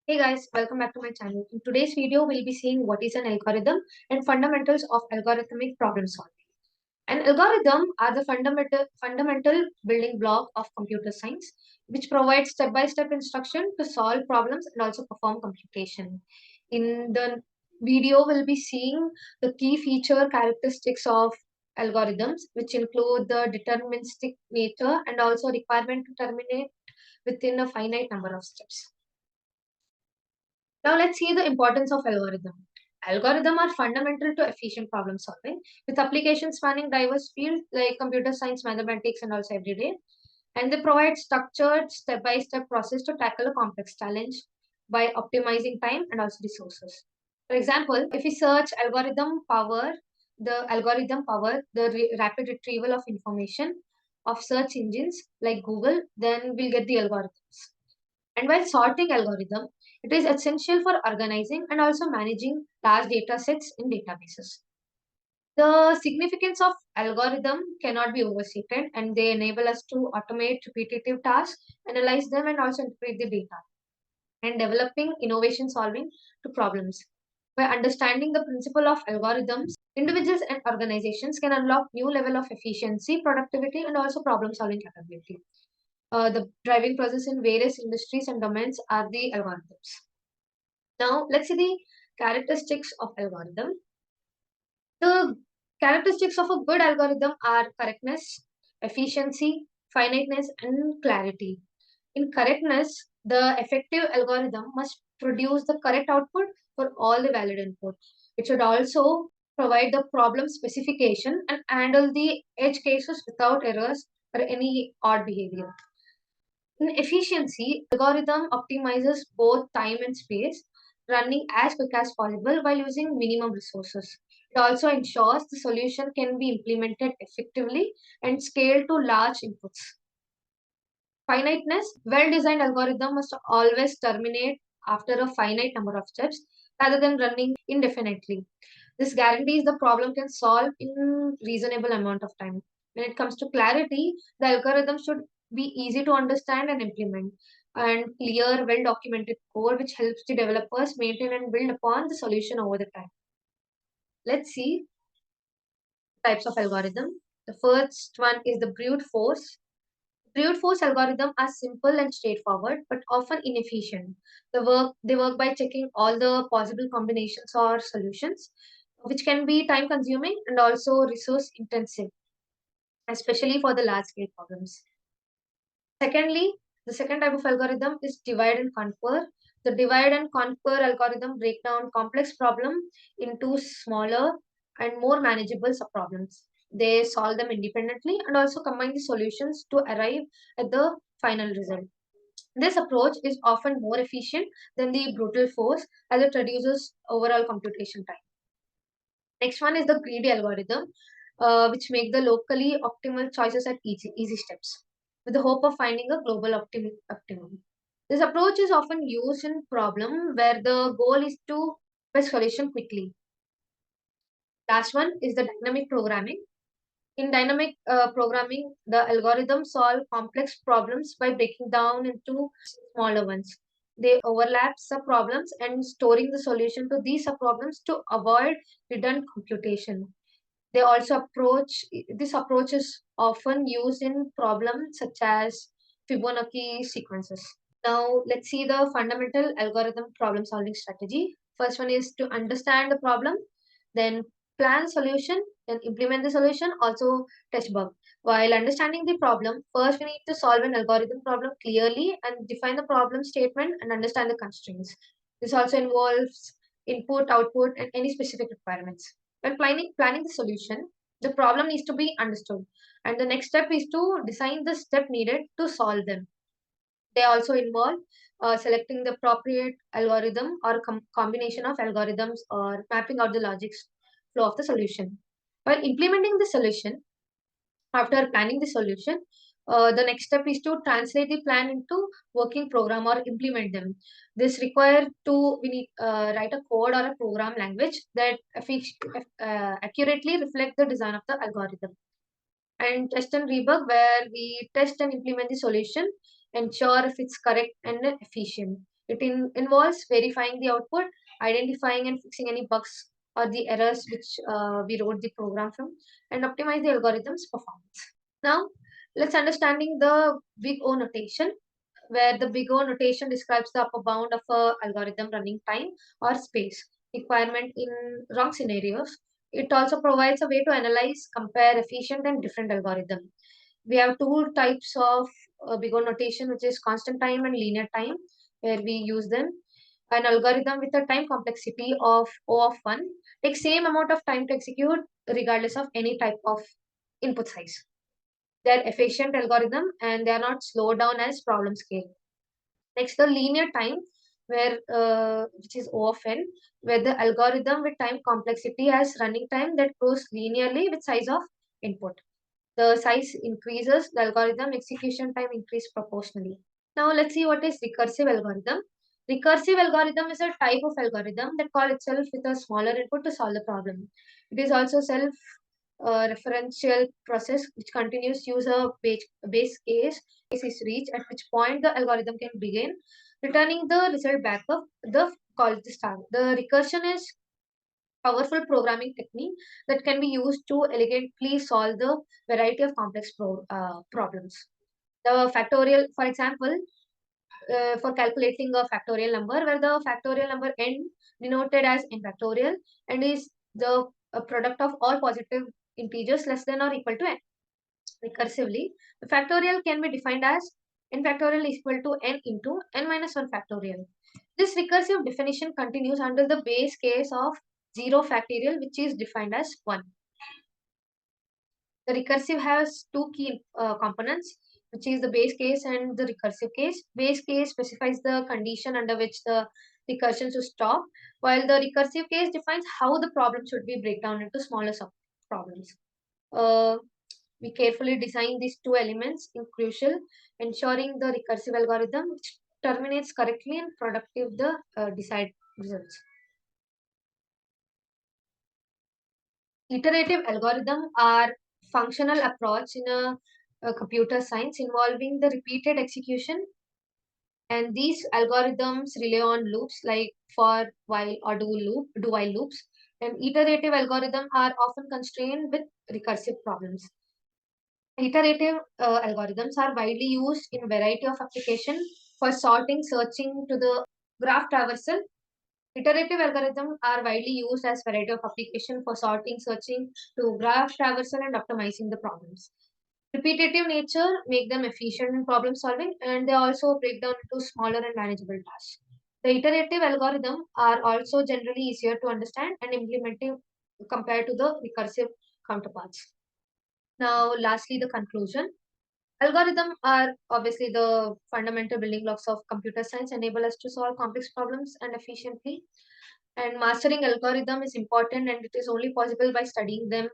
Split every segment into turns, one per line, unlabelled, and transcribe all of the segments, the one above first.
Hey guys, welcome back to my channel. In today's video, we'll be seeing what is an algorithm and fundamentals of algorithmic problem solving. An algorithm are the fundamental building block of computer science, which provides step-by-step instruction to solve problems and also perform computation. In the video, we'll be seeing the key feature characteristics of algorithms, which include the deterministic nature and also requirement to terminate within a finite number of steps. Now let's see the importance of algorithm. Algorithms are fundamental to efficient problem solving with applications spanning diverse fields like computer science, mathematics, and also everyday. And they provide structured step-by-step process to tackle a complex challenge by optimizing time and also resources. For example, if we search algorithm power the rapid retrieval of information of search engines like Google, then we'll get the algorithms. And while sorting algorithm, it is essential for organizing and also managing large data sets in databases. The significance of algorithm cannot be overstated, and they enable us to automate repetitive tasks, analyze them, and also interpret the data, and developing innovation solving to problems. By understanding the principle of algorithms, individuals and organizations can unlock new level of efficiency, productivity, and also problem solving capability. The driving process in various industries and domains are the algorithms. Now, let's see the characteristics of algorithm. The characteristics of a good algorithm are correctness, efficiency, finiteness, and clarity. In correctness, the effective algorithm must produce the correct output for all the valid input. It should also provide the problem specification and handle the edge cases without errors or any odd behavior. In efficiency, algorithm optimizes both time and space, running as quick as possible while using minimum resources. It also ensures the solution can be implemented effectively and scaled to large inputs. Finiteness, well-designed algorithm must always terminate after a finite number of steps rather than running indefinitely. This guarantees the problem can solve in reasonable amount of time. When it comes to clarity, the algorithm should be easy to understand and implement, and clear, well-documented code which helps the developers maintain and build upon the solution over the time. Let's see types of algorithm. The first one is the brute force. Brute force algorithms are simple and straightforward, but often inefficient. They work by checking all the possible combinations or solutions, which can be time consuming and also resource intensive, especially for the large scale problems. Secondly, the second type of algorithm is divide and conquer. The divide and conquer algorithm break down complex problem into smaller and more manageable subproblems. They solve them independently and also combine the solutions to arrive at the final result. This approach is often more efficient than the brutal force as it reduces overall computation time. Next one is the greedy algorithm, which make the locally optimal choices at easy steps with the hope of finding a global optimum. This approach is often used in problem where the goal is to best solution quickly. Last one is the dynamic programming. In dynamic programming, the algorithms solve complex problems by breaking down into smaller ones. They overlap subproblems and storing the solution to these subproblems to avoid redundant computation. They also this approach is often used in problems such as Fibonacci sequences. Now let's see the fundamental algorithm problem solving strategy. First one is to understand the problem, then plan solution, then implement the solution, also test bug. While understanding the problem, first we need to solve an algorithm problem clearly and define the problem statement and understand the constraints. This also involves input, output, and any specific requirements. When planning the solution, the problem needs to be understood. And the next step is to design the step needed to solve them. They also involve selecting the appropriate algorithm or combination of algorithms or mapping out the logic flow of the solution. While implementing the solution, after planning the solution, the next step is to translate the plan into working program or implement them. This require to we need write a code or a program language that accurately reflect the design of the algorithm, and test and debug where we test and implement the solution, ensure if it's correct and efficient. It involves verifying the output, identifying and fixing any bugs or the errors which we wrote the program from, and optimize the algorithm's performance. Now, let's understanding the big O notation, where the big O notation describes the upper bound of a algorithm running time or space requirement in wrong scenarios. It also provides a way to analyze, compare efficient and different algorithm. We have two types of big O notation, which is constant time and linear time, where we use them. An algorithm with a time complexity of O of 1 takes same amount of time to execute regardless of any type of input size. They're efficient algorithm and they are not slowed down as problem scale. Next, the linear time, where which is O of n, where the algorithm with time complexity has running time that grows linearly with size of input. The size increases, the algorithm execution time increase proportionally. Now let's see what is recursive algorithm. Recursive algorithm is a type of algorithm that call itself with a smaller input to solve the problem. It is also self referential process which continues use a base case is reached, at which point the algorithm can begin returning the result back of the call the start. The recursion is powerful programming technique that can be used to elegantly solve the variety of complex problems. The factorial, for example, for calculating a factorial number, where the factorial number n denoted as n factorial and is the product of all positive integers less than or equal to n. Recursively, the factorial can be defined as n factorial is equal to n into n minus 1 factorial. This recursive definition continues under the base case of 0 factorial, which is defined as 1. The recursive has two key components, which is the base case and the recursive case. Base case specifies the condition under which the recursion should stop, while the recursive case defines how the problem should be break down into smaller sub problems. Uh, we carefully design these two elements in crucial, ensuring the recursive algorithm which terminates correctly and productive the desired results. Iterative algorithms are functional approach in a computer science involving the repeated execution, and these algorithms rely on loops like for, while, or do while loops. And iterative algorithms are often constrained with recursive problems. Iterative algorithms are widely used in a variety of applications for sorting, searching to the graph traversal. Iterative algorithms are widely used as variety of application for sorting, searching to graph traversal and optimizing the problems. Repetitive nature make them efficient in problem solving, and they also break down into smaller and manageable tasks. The iterative algorithms are also generally easier to understand and implementing compared to the recursive counterparts. Now, lastly, the conclusion. Algorithms are obviously the fundamental building blocks of computer science, enable us to solve complex problems and efficiently. And mastering algorithm is important, and it is only possible by studying them,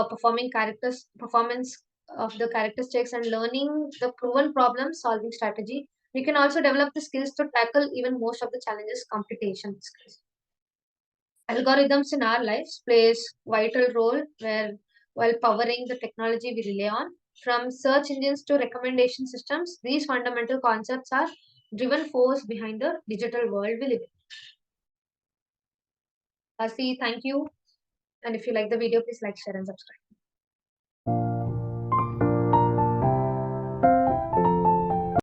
performing characters performance of the characteristics, and learning the proven problem solving strategy. We can also develop the skills to tackle even most of the challenges computation skills. Algorithms in our lives plays vital role where while powering the technology we rely on. From search engines to recommendation systems, these fundamental concepts are driven force behind the digital world we live in. Lastly, thank you. And if you like the video, please like, share, and subscribe.